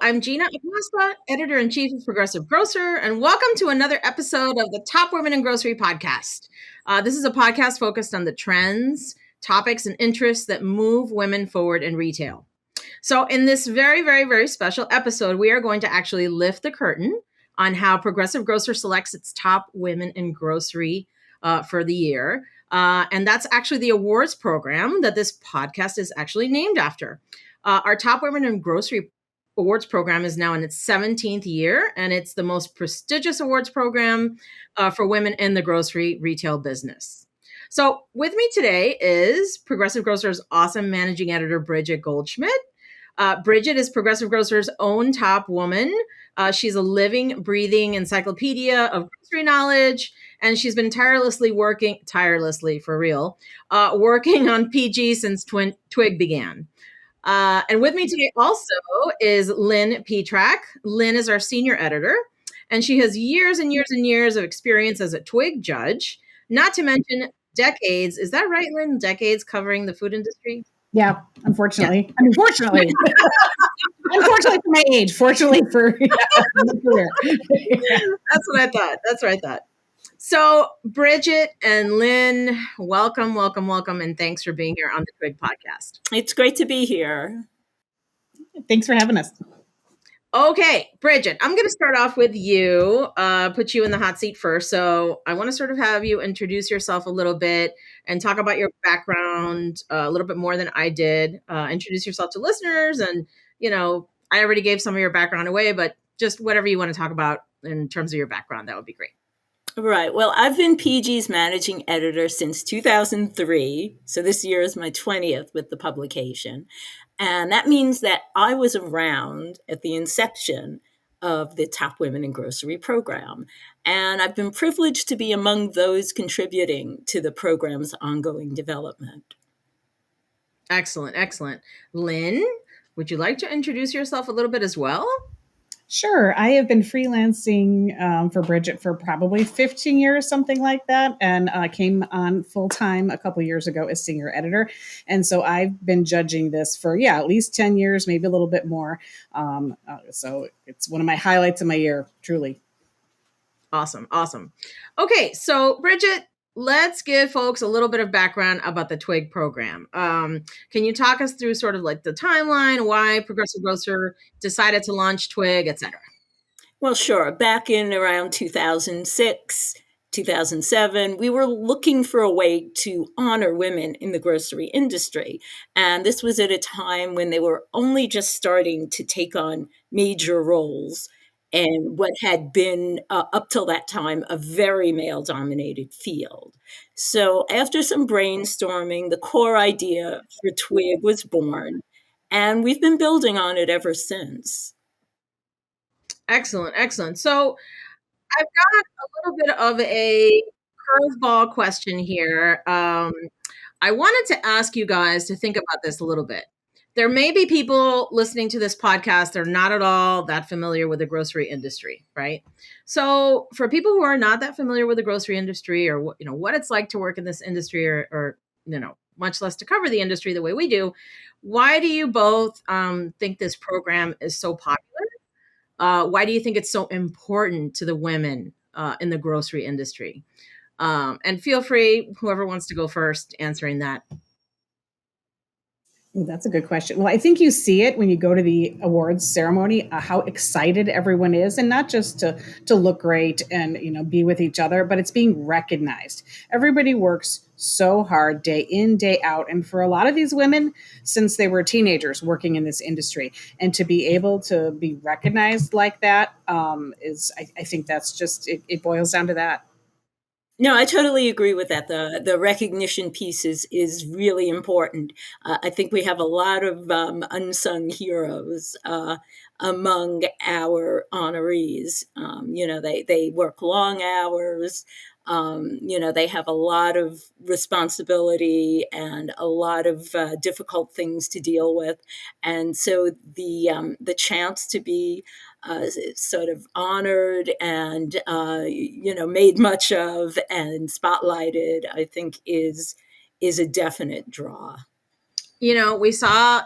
I'm Gina Acosta, Editor-in-Chief of Progressive Grocer, and welcome to another episode of the Top Women in Grocery Podcast. This is a podcast focused on the trends, topics, and interests that move women forward in retail. So in this very, very, very special episode, we are going to actually lift the curtain on how Progressive Grocer selects its top women in grocery for the year. And that's actually the awards program that this podcast is actually named after. Our Top Women in Grocery Awards program is now in its 17th year, and it's the most prestigious awards program for women in the grocery retail business. So with me today is Progressive Grocer's awesome managing editor, Bridget Goldschmidt. Bridget is Progressive Grocer's own top woman. She's a living, breathing encyclopedia of grocery knowledge, and she's been tirelessly for real, working on PG since TWIG began. And with me today also is Lynn Petrak. Lynn is our senior editor, and she has years and years and years of experience as a TWIG judge, not to mention decades. Is that right, Lynn? Decades covering the food industry? Yeah, unfortunately. Yeah. I mean, fortunately. Unfortunately for my age. Fortunately for my career. That's what I thought. So, Bridget and Lynn, welcome, and thanks for being here on the TWIG Podcast. It's great to be here. Thanks for having us. Okay, Bridget, I'm going to start off with you, put you in the hot seat first. So I want to sort of have you introduce yourself a little bit and talk about your background a little bit more than I did. Introduce yourself to listeners. And, I already gave some of your background away, but just whatever you want to talk about in terms of your background, that would be great. Right. Well, I've been PG's managing editor since 2003. So this year is my 20th with the publication. And that means that I was around at the inception of the Top Women in Grocery program. And I've been privileged to be among those contributing to the program's ongoing development. Excellent. Lynn, would you like to introduce yourself a little bit as well? Sure. I have been freelancing for Bridget for probably 15 years, something like that, and came on full-time a couple years ago as senior editor. And so I've been judging this for, at least 10 years, maybe a little bit more. So it's one of my highlights of my year, truly. Awesome. Okay, so Bridget, let's give folks a little bit of background about the TWIG program. Can you talk us through sort of like the timeline, why Progressive Grocer decided to launch TWIG, et cetera? Well, sure. Back in around 2006, 2007, we were looking for a way to honor women in the grocery industry. And this was at a time when they were only just starting to take on major roles and what had been, up till that time, a very male-dominated field. So after some brainstorming, the core idea for TWIG was born, and we've been building on it ever since. Excellent. So I've got a little bit of a curveball question here. I wanted to ask you guys to think about this a little bit. There may be people listening to this podcast, they're not at all that familiar with the grocery industry, right? So for people who are not that familiar with the grocery industry or what it's like to work in this industry or much less to cover the industry the way we do, why do you both think this program is so popular? Why do you think it's so important to the women in the grocery industry? And feel free, whoever wants to go first, answering that. Ooh, that's a good question. Well, I think you see it when you go to the awards ceremony, how excited everyone is, and not just to look great and be with each other, but it's being recognized. Everybody works so hard day in, day out. And for a lot of these women, since they were teenagers working in this industry, and to be able to be recognized like that I think that's just, it boils down to that. No, I totally agree with that. The recognition piece is really important. I think we have a lot of unsung heroes among our honorees. They work long hours. They have a lot of responsibility and a lot of difficult things to deal with, and so the chance to be sort of honored and made much of and spotlighted, I think is a definite draw. We saw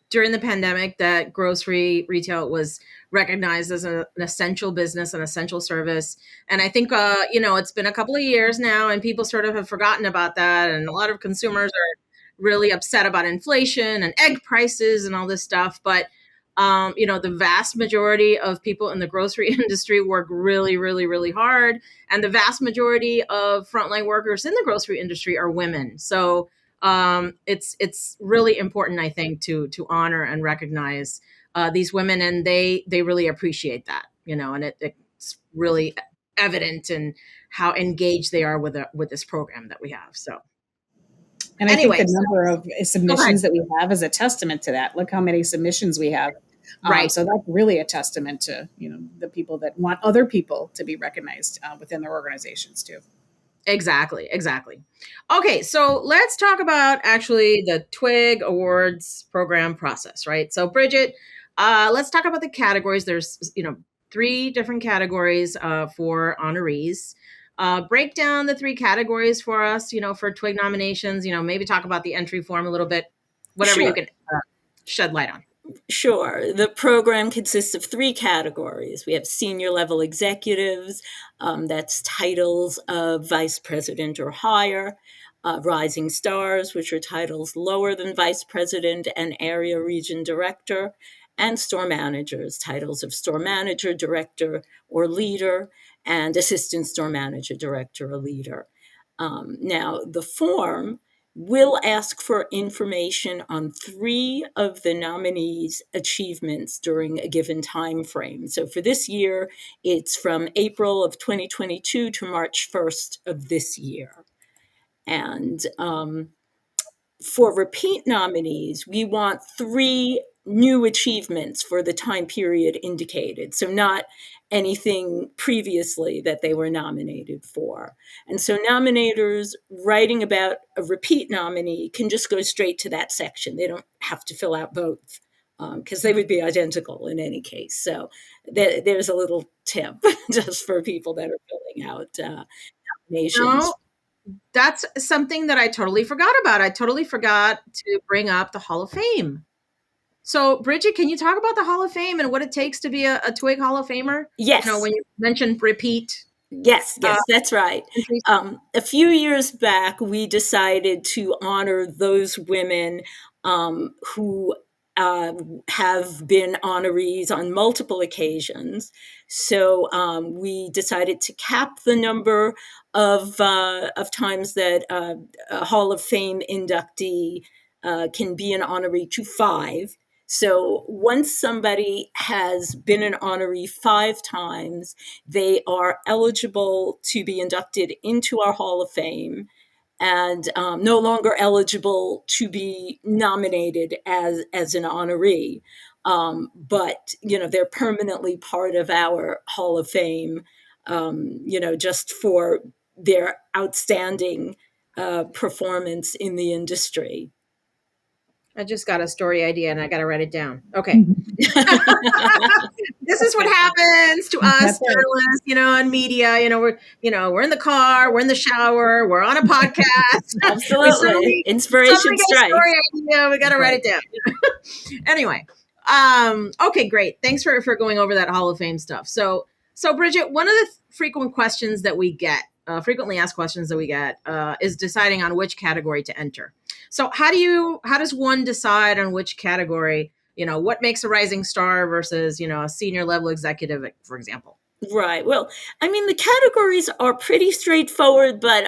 during the pandemic that grocery retail was recognized as an essential business, an essential service. And I think, it's been a couple of years now and people sort of have forgotten about that. And a lot of consumers are really upset about inflation and egg prices and all this stuff. But, the vast majority of people in the grocery industry work really, really, really hard. And the vast majority of frontline workers in the grocery industry are women. So, it's really important, I think, to honor and recognize these women, and they really appreciate that, and it's really evident in how engaged they are with this program that we have. So, and I think the number of submissions that we have is a testament to that. Look how many submissions we have. Right. So that's really a testament to the people that want other people to be recognized within their organizations too. Exactly. Okay, so let's talk about actually the TWIG Awards program process, right? So Bridget, let's talk about the categories. There's 3 different categories for honorees. Break down the 3 categories for us, for TWIG nominations. Maybe talk about the entry form a little bit, whatever you can shed light on. Sure. The program consists of 3 categories. We have senior level executives, that's titles of vice president or higher, rising stars, which are titles lower than vice president and area region director, and store managers, titles of store manager, director, or leader, and assistant store manager, director, or leader. Now, the form will ask for information on 3 of the nominees' achievements during a given time frame. So for this year, it's from April of 2022 to March 1st of this year. And for repeat nominees, we want 3 new achievements for the time period indicated. So not anything previously that they were nominated for. And so nominators writing about a repeat nominee can just go straight to that section. They don't have to fill out both because they would be identical in any case. So there's a little tip just for people that are filling out nominations. No, that's something that I totally forgot about. I totally forgot to bring up the Hall of Fame. So, Bridget, can you talk about the Hall of Fame and what it takes to be a TWIG Hall of Famer? Yes. When you mentioned repeat. Yes, that's right. A few years back, we decided to honor those women who have been honorees on multiple occasions. So we decided to cap the number of times that a Hall of Fame inductee can be an honoree to 5. So once somebody has been an honoree 5 times, they are eligible to be inducted into our Hall of Fame and no longer eligible to be nominated as an honoree. But, they're permanently part of our Hall of Fame, just for their outstanding performance in the industry. I just got a story idea and I got to write it down. Okay. This is what happens to us journalists, and media. We're in the car, we're in the shower, we're on a podcast. Absolutely. Inspiration strikes. Story idea, we got to write it down. Anyway. Okay, great. Thanks for going over that Hall of Fame stuff. So Bridget, one of the frequent questions that we get, frequently asked questions that we get, is deciding on which category to enter. So how does one decide on which category, what makes a rising star versus, a senior level executive, for example? Right. Well, the categories are pretty straightforward, but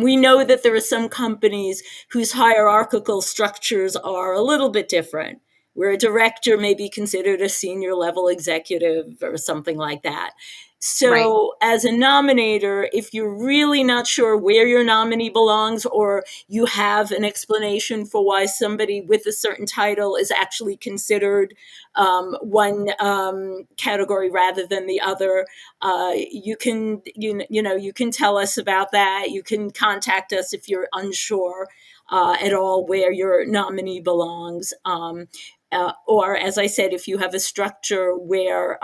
we know that there are some companies whose hierarchical structures are a little bit different, where a director may be considered a senior level executive or something like that. So as a nominator, if you're really not sure where your nominee belongs, or you have an explanation for why somebody with a certain title is actually considered one category rather than the other, you can tell us about that. You can contact us if you're unsure at all where your nominee belongs. Or, as I said, if you have a structure where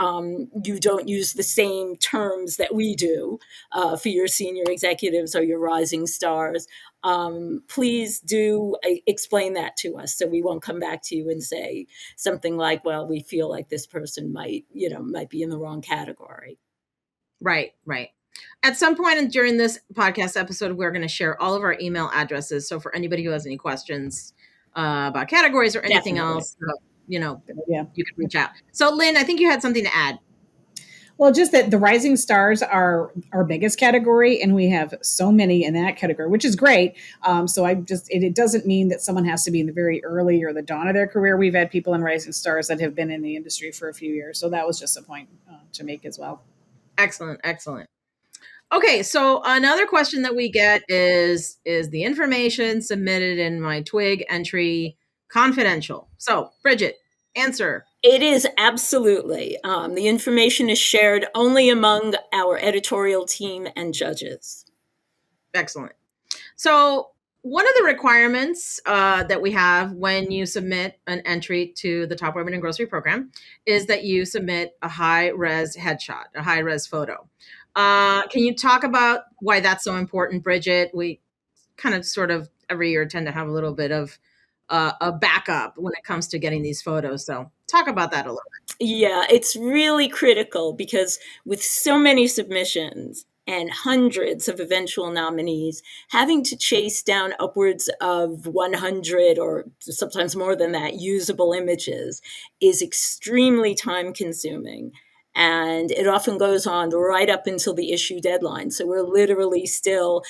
you don't use the same terms that we do for your senior executives or your rising stars, please do explain that to us, so we won't come back to you and say something like, well, we feel like this person might be in the wrong category. Right. At some point during this podcast episode, we're going to share all of our email addresses. So for anybody who has any questions about categories or anything else, you can reach out. So Lynn, I think you had something to add. Well, just that the rising stars are our biggest category, and we have so many in that category, which is great. So it doesn't mean that someone has to be in the very early or the dawn of their career. We've had people in rising stars that have been in the industry for a few years. So that was just a point to make as well. Excellent. Okay, so another question that we get is the information submitted in my TWIG entry confidential? So, Bridget, answer. It is absolutely. The information is shared only among our editorial team and judges. Excellent. So, one of the requirements that we have when you submit an entry to the Top Women in Grocery program is that you submit a high-res headshot, a high-res photo. Can you talk about why that's so important, Bridget? We kind of sort of every year tend to have a little bit of a backup when it comes to getting these photos. So talk about that a little bit. Yeah, it's really critical because with so many submissions and hundreds of eventual nominees, having to chase down upwards of 100 or sometimes more than that usable images is extremely time consuming. And it often goes on right up until the issue deadline. So we're literally still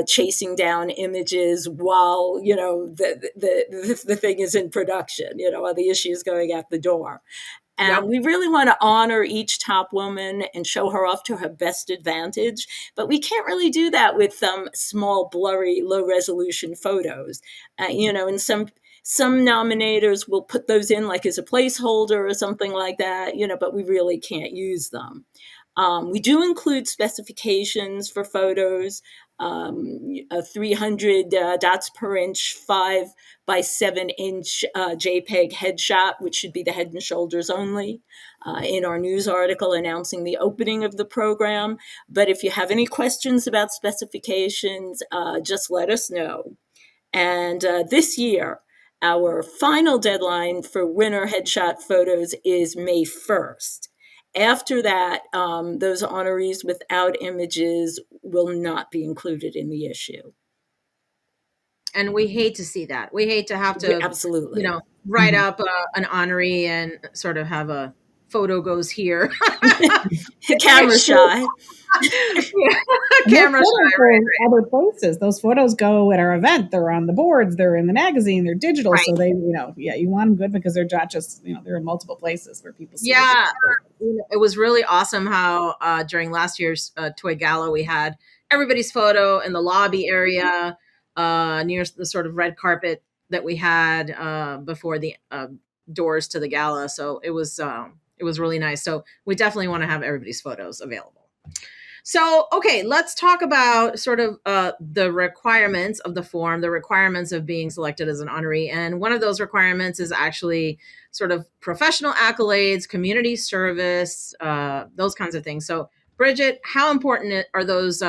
chasing down images while, the thing is in production, while the issue is going out the door. And we really want to honor each top woman and show her off to her best advantage. But we can't really do that with small, blurry, low-resolution photos. And some nominators will put those in like as a placeholder or something like that, but we really can't use them. We do include specifications for photos, a 300 dots per inch, 5 by 7 inch JPEG headshot, which should be the head and shoulders only, in our news article announcing the opening of the program. But if you have any questions about specifications, just let us know. And this year, our final deadline for winner headshot photos is May 1st. After that, those honorees without images will not be included in the issue. And we hate to see that. We hate to have to, absolutely, write up an honoree and sort of have a photo goes here. Camera shy. Camera shy. Right. Other places. Those photos go at our event. They're on the boards. They're in the magazine. They're digital. Right. So they, you want them good because they're not just, they're in multiple places where people see. Yeah. It was really awesome how during last year's TWIG Gala, we had everybody's photo in the lobby area near the sort of red carpet that we had before the doors to the gala. So it was really nice. So we definitely want to have everybody's photos available. So, okay, let's talk about sort of the requirements of the form, the requirements of being selected as an honoree. And one of those requirements is actually sort of professional accolades, community service, those kinds of things. So, Bridget, how important are those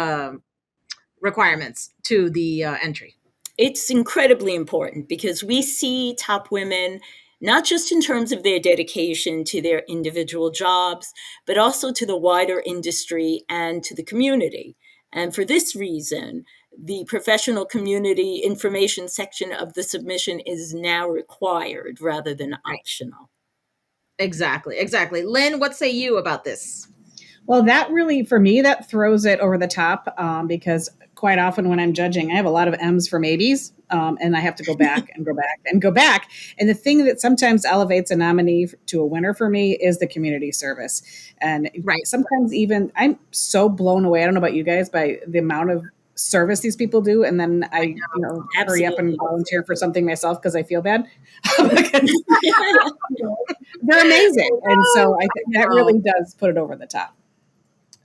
requirements to the entry? It's incredibly important because we see top women not just in terms of their dedication to their individual jobs, but also to the wider industry and to the community. And for this reason, the professional community information section of the submission is now required rather than optional. Exactly. Lynn, what say you about this? Well, that really, for me, that throws it over the top because quite often when I'm judging, I have a lot of M's for maybes, and I have to go back and go back and go back. And the thing that sometimes elevates a nominee to a winner for me is the community service. And sometimes even I'm so blown away, I don't know about you guys, by the amount of service these people do. And then I hurry up and volunteer for something myself because I feel bad. They're amazing. And so I think that really does put it over the top.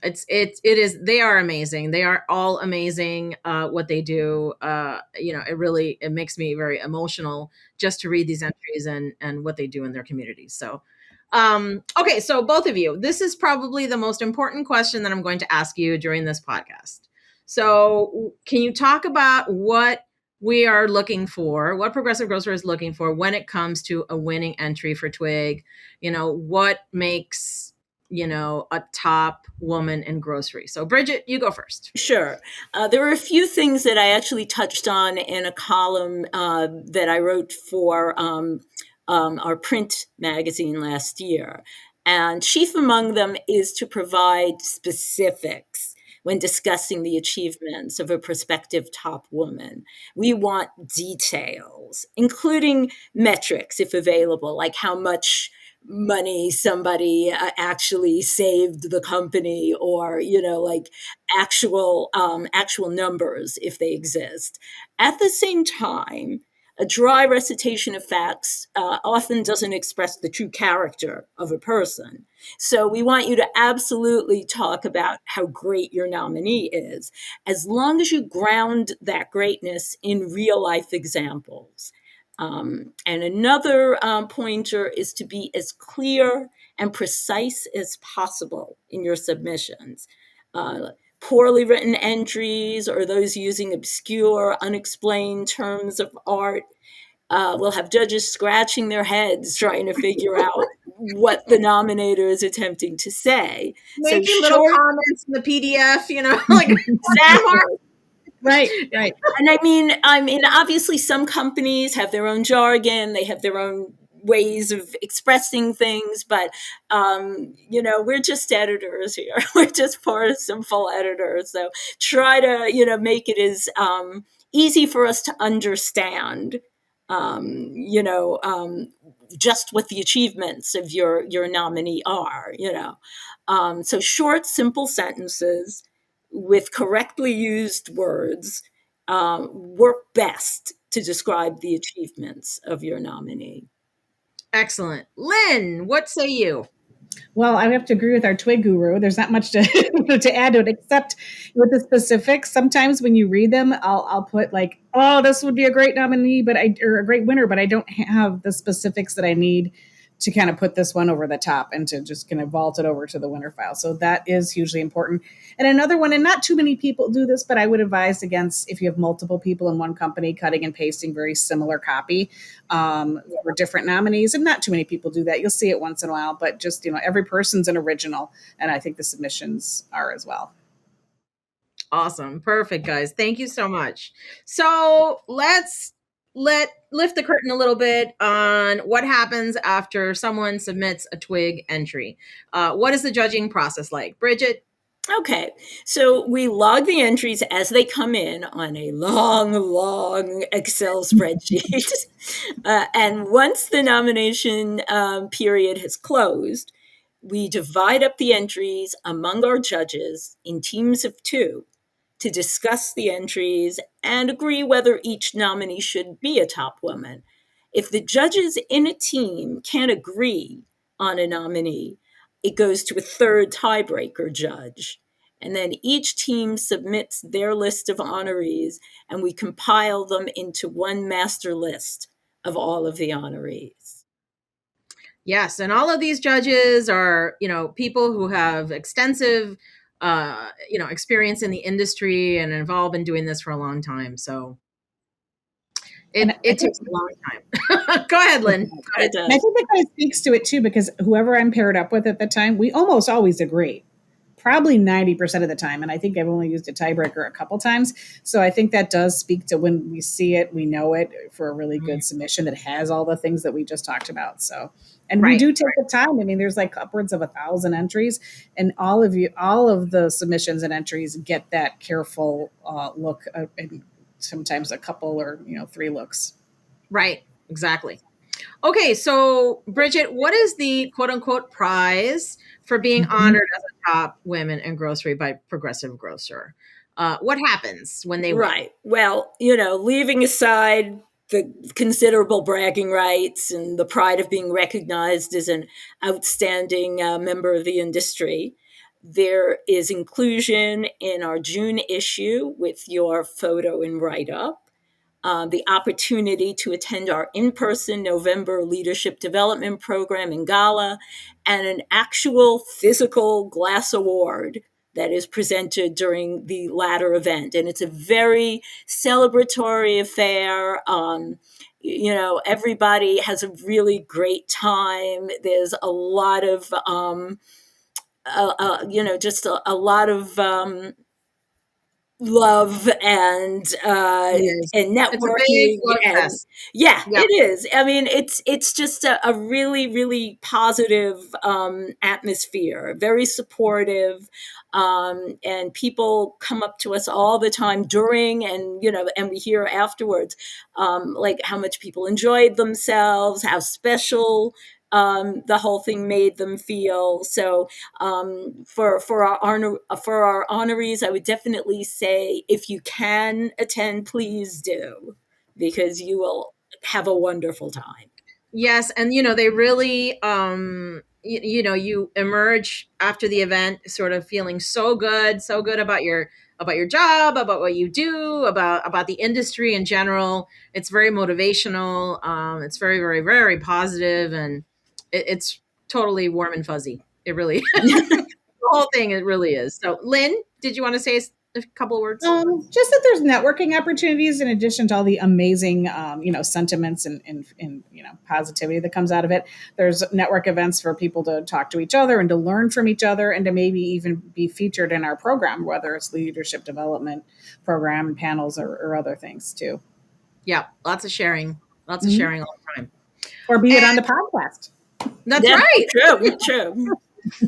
They are amazing. They are all amazing. What they do, it makes me very emotional just to read these entries and what they do in their communities. So, okay. So both of you, this is probably the most important question that I'm going to ask you during this podcast. So can you talk about what we are looking for, what Progressive Grocer is looking for when it comes to a winning entry for TWIG? What makes, a top woman in grocery? So Bridget, you go first. Sure. There were a few things that I actually touched on in a column that I wrote for our print magazine last year. And chief among them is to provide specifics when discussing the achievements of a prospective top woman. We want details, including metrics, if available, like how much money somebody actually saved the company, or like actual numbers if they exist. At the same time, a dry recitation of facts often doesn't express the true character of a person. So we want you to absolutely talk about how great your nominee is, as long as you ground that greatness in real life examples. And another pointer is to be as clear and precise as possible in your submissions. Poorly written entries or those using obscure, unexplained terms of art will have judges scratching their heads trying to figure out what the nominator is attempting to say. Making little comments in the PDF, like exactly. Right. And I mean, obviously some companies have their own jargon, they have their own ways of expressing things, but we're just editors here. We're just poor, simple editors. So try to, make it as easy for us to understand, just what the achievements of your nominee are, So short, simple sentences with correctly used words work best to describe the achievements of your nominee. Excellent. Lynn, what say you? Well, I have to agree with our TWIG guru. There's not much to to add to it, except with the specifics. Sometimes when you read them, I'll put like, oh, this would be a great nominee, or a great winner, but I don't have the specifics that I need to kind of put this one over the top and to just kind of vault it over to the winner file. So that is hugely important. And another one, and not too many people do this, but I would advise against, if you have multiple people in one company, cutting and pasting very similar copy for different nominees. And not too many people do that. You'll see it once in a while, but just, every person's an original. And I think the submissions are as well. Awesome. Perfect, guys. Thank you so much. So let's lift the curtain a little bit on what happens after someone submits a TWIG entry. What is the judging process like? Bridget? Okay, so we log the entries as they come in on a long Excel spreadsheet. And once the nomination period has closed, we divide up the entries among our judges in teams of 2 to discuss the entries and agree whether each nominee should be a top woman. If the judges in a team can't agree on a nominee, it goes to a third tiebreaker judge. And then each team submits their list of honorees, and we compile them into one master list of all of the honorees. Yes, and all of these judges are, people who have extensive experience in the industry and have all been doing this for a long time. So it takes a long time. Go ahead, Lynn. Go ahead. I think that kind of speaks to it too, because whoever I'm paired up with at the time, we almost always agree, probably 90% of the time. And I think I've only used a tiebreaker a couple times. So I think that does speak to when we see it, we know it for a really good submission that has all the things that we just talked about. So, and we do take the time. I mean, there's like upwards of 1,000 entries, and all of the submissions and entries get that careful look, and sometimes a couple or 3 looks. Right. Exactly. Okay. So Bridget, what is the quote unquote prize for being honored as a top women in grocery by Progressive Grocer? What happens when they win? Right. Well, leaving aside the considerable bragging rights and the pride of being recognized as an outstanding member of the industry, There is inclusion in our June issue with your photo and write-up, the opportunity to attend our in-person November Leadership Development Program and Gala, and an actual physical glass award that is presented during the latter event. And it's a very celebratory affair. Everybody has a really great time. There's a lot of, just a lot of love and Yes. It's a big networking, love and fest. yeah, Yeah. it is. I mean, it's just a really, really positive atmosphere, very supportive, and people come up to us all the time during, and we hear afterwards, like how much people enjoyed themselves, how special the whole thing made them feel. So for our honorees, I would definitely say, if you can attend, please do, because you will have a wonderful time. Yes, and they really you emerge after the event sort of feeling so good about your job, about what you do, about the industry in general. It's very motivational. It's very, very, very positive, and it's totally warm and fuzzy. It really the whole thing, it really is. So, Lynn, did you want to say a couple of words? Just that there's networking opportunities in addition to all the amazing, sentiments and positivity that comes out of it. There's network events for people to talk to each other and to learn from each other and to maybe even be featured in our program, whether it's leadership development program, panels, or other things too. Yeah, lots of sharing all the time. Or be it on the podcast. That's right. True.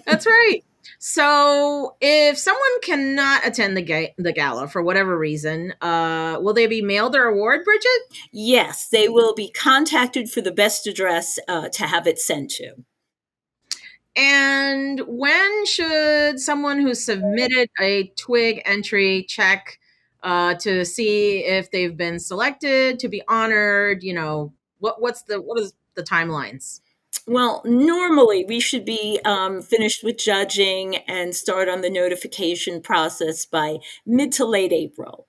That's right. So, if someone cannot attend the gala for whatever reason, will they be mailed their award, Bridget? Yes, they will be contacted for the best address to have it sent to. And when should someone who submitted a TWIG entry check to see if they've been selected to be honored? What is the timelines? Well, normally we should be finished with judging and start on the notification process by mid to late April.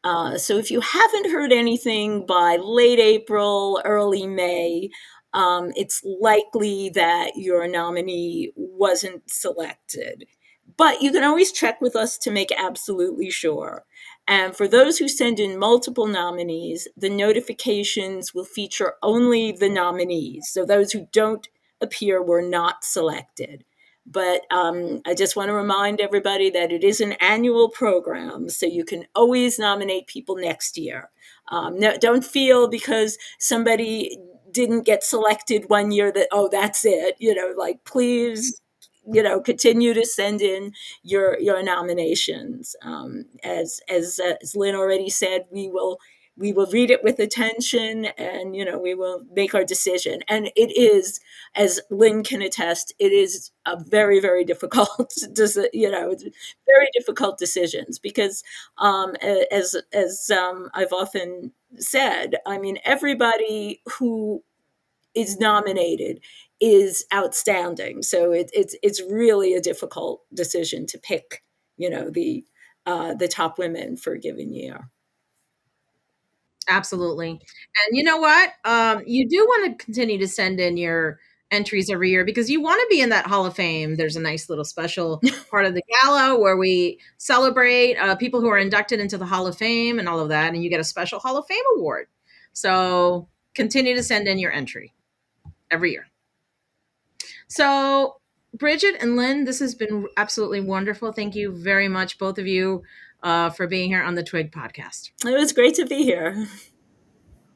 So if you haven't heard anything by late April, early May, it's likely that your nominee wasn't selected. But you can always check with us to make absolutely sure. And for those who send in multiple nominees, the notifications will feature only the nominees. So those who don't appear were not selected. But I just want to remind everybody that it is an annual program, so you can always nominate people next year. Don't feel because somebody didn't get selected one year that, oh, that's it. Please, continue to send in your nominations. As Lynn already said, we will read it with attention, and we will make our decision. And it is, as Lynn can attest, it is a very, very difficult very difficult decisions, because as I've often said, I mean, everybody who is nominated is outstanding. So it's really a difficult decision to pick, the top women for a given year. Absolutely. And you know what? You do want to continue to send in your entries every year because you want to be in that Hall of Fame. There's a nice little special part of the gala where we celebrate people who are inducted into the Hall of Fame and all of that, and you get a special Hall of Fame award. So continue to send in your entry every year. So, Bridget and Lynn, this has been absolutely wonderful. Thank you very much, both of you, for being here on the TWIG podcast. It was great to be here.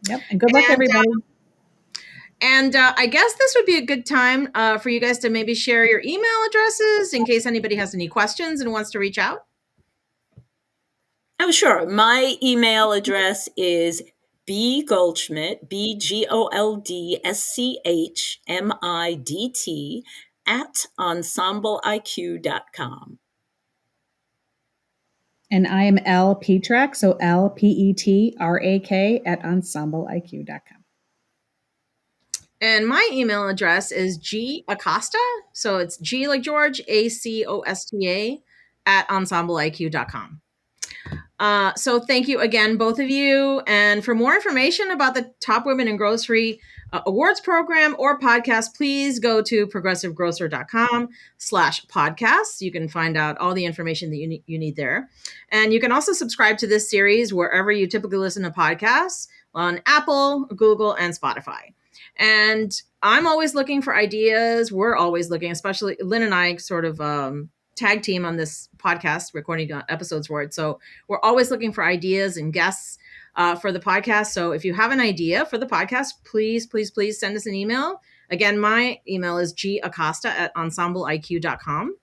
Yep. And good luck, everybody. I guess this would be a good time for you guys to maybe share your email addresses in case anybody has any questions and wants to reach out. Oh, sure. My email address is bgoldschmidt, BGOLDSCHMIDT @ensembleiq.com. And I am L Petrak, so LPETRAK @ensembleiq.com. And my email address is Acosta. So it's G like George, ACOSTA at ensembleiq.com. So thank you again, both of you. And for more information about the Top Women in Grocery Awards program or podcast, please go to progressivegrocer.com/podcasts. You can find out all the information that you need there. And you can also subscribe to this series wherever you typically listen to podcasts, on Apple, Google, and Spotify. And I'm always looking for ideas. We're always looking, especially Lynn and I sort of tag team on this podcast, recording episodes for it. So we're always looking for ideas and guests for the podcast. So if you have an idea for the podcast, please send us an email. Again, my email is gacosta@ensembleiq.com.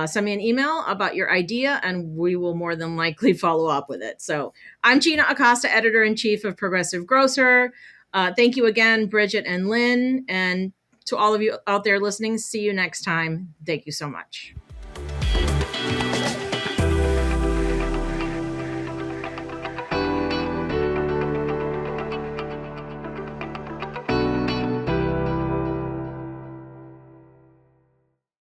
Send me an email about your idea and we will more than likely follow up with it. So I'm Gina Acosta, editor-in-chief of Progressive Grocer. Thank you again, Bridget and Lynn. And to all of you out there listening, see you next time. Thank you so much.